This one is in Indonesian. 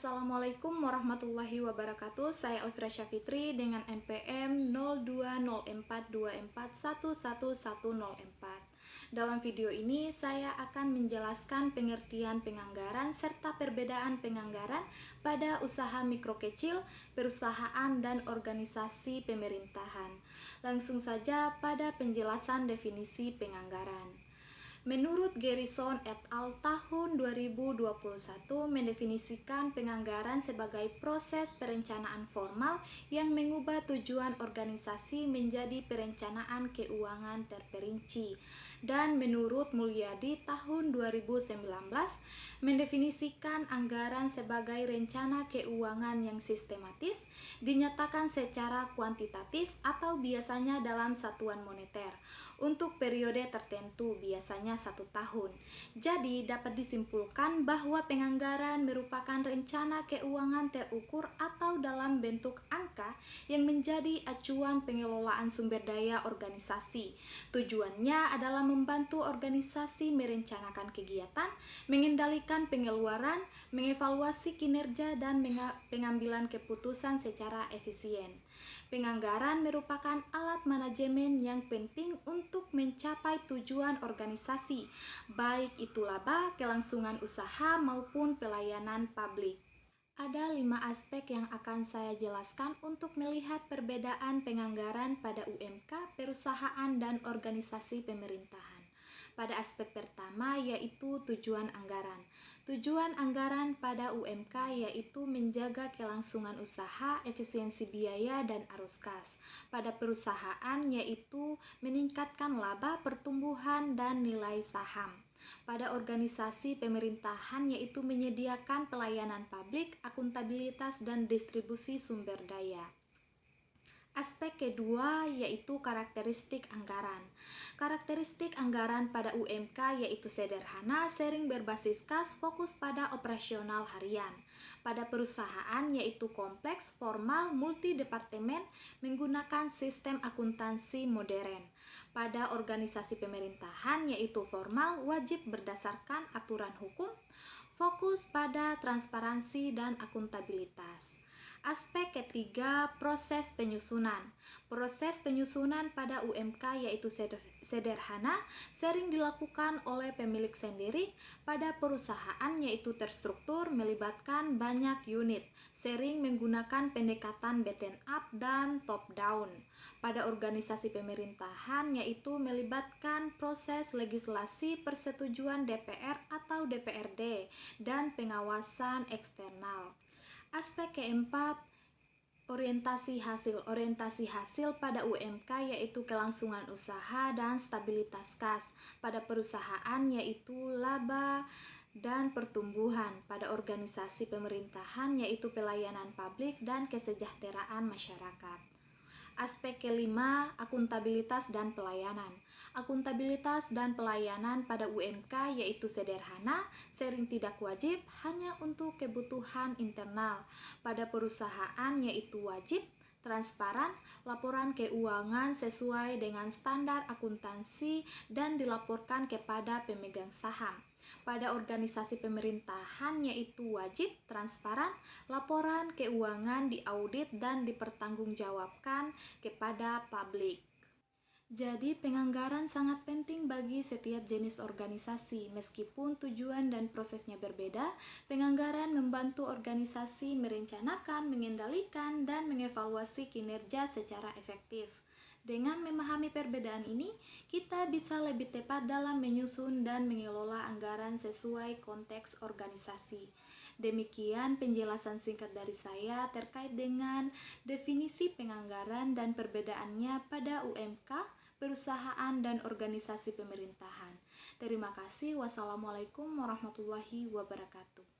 Assalamualaikum warahmatullahi wabarakatuh. Saya Elvira Syafitri dengan NPM 020424111004. Dalam video ini saya akan menjelaskan pengertian penganggaran serta perbedaan penganggaran pada usaha mikro kecil, perusahaan, dan organisasi pemerintahan. Langsung saja pada penjelasan definisi penganggaran. Menurut Garrison et al. Tahun 2021 mendefinisikan penganggaran sebagai proses perencanaan formal yang mengubah tujuan organisasi menjadi perencanaan keuangan terperinci. Dan menurut Mulyadi tahun 2019 mendefinisikan anggaran sebagai rencana keuangan yang sistematis, dinyatakan secara kuantitatif atau biasanya dalam satuan moneter untuk periode tertentu, biasanya 1 tahun. Jadi dapat disimpulkan bahwa penganggaran merupakan rencana keuangan terukur atau dalam bentuk angka yang menjadi acuan pengelolaan sumber daya organisasi. Tujuannya adalah membantu organisasi merencanakan kegiatan, mengendalikan pengeluaran, mengevaluasi kinerja, dan pengambilan keputusan secara efisien. Penganggaran merupakan alat manajemen yang penting untuk mencapai tujuan organisasi, baik itu laba, kelangsungan usaha, maupun pelayanan publik. Ada 5 aspek yang akan saya jelaskan untuk melihat perbedaan penganggaran pada UMK, perusahaan, dan organisasi pemerintahan. Pada aspek pertama yaitu tujuan anggaran. Tujuan anggaran pada UMK yaitu menjaga kelangsungan usaha, efisiensi biaya, dan arus kas. Pada perusahaan yaitu meningkatkan laba, pertumbuhan, dan nilai saham. Pada organisasi pemerintahan yaitu menyediakan pelayanan publik, akuntabilitas, dan distribusi sumber daya. Aspek kedua yaitu karakteristik anggaran. Karakteristik anggaran pada UMK yaitu sederhana, sering berbasis kas, fokus pada operasional harian. Pada perusahaan yaitu kompleks, formal, multidepartemen, menggunakan sistem akuntansi modern. Pada organisasi pemerintahan yaitu formal, wajib berdasarkan aturan hukum, fokus pada transparansi dan akuntabilitas. Aspek ketiga, proses penyusunan. Proses penyusunan pada UMK yaitu sederhana, sering dilakukan oleh pemilik sendiri. Pada perusahaan yaitu terstruktur, melibatkan banyak unit, sering menggunakan pendekatan bottom up dan top down. Pada organisasi pemerintahan yaitu melibatkan proses legislasi, persetujuan DPR atau DPRD, dan pengawasan eksternal. Aspek keempat, orientasi hasil. Orientasi hasil pada UMK yaitu kelangsungan usaha dan stabilitas kas. Pada perusahaan yaitu laba dan pertumbuhan. Pada organisasi pemerintahan yaitu pelayanan publik dan kesejahteraan masyarakat. Aspek kelima, akuntabilitas dan pelayanan. Akuntabilitas dan pelayanan pada UMK yaitu sederhana, sering tidak wajib, hanya untuk kebutuhan internal. Pada perusahaan yaitu wajib, transparan, laporan keuangan sesuai dengan standar akuntansi dan dilaporkan kepada pemegang saham. Pada organisasi pemerintahan yaitu wajib, transparan, laporan keuangan diaudit dan dipertanggungjawabkan kepada publik. Jadi penganggaran sangat penting bagi setiap jenis organisasi. Meskipun tujuan dan prosesnya berbeda, penganggaran membantu organisasi merencanakan, mengendalikan, dan mengevaluasi kinerja secara efektif. Dengan memahami perbedaan ini, kita bisa lebih tepat dalam menyusun dan mengelola anggaran sesuai konteks organisasi. Demikian penjelasan singkat dari saya terkait dengan definisi penganggaran dan perbedaannya pada UMK, perusahaan, dan organisasi pemerintahan. Terima kasih. Wassalamualaikum warahmatullahi wabarakatuh.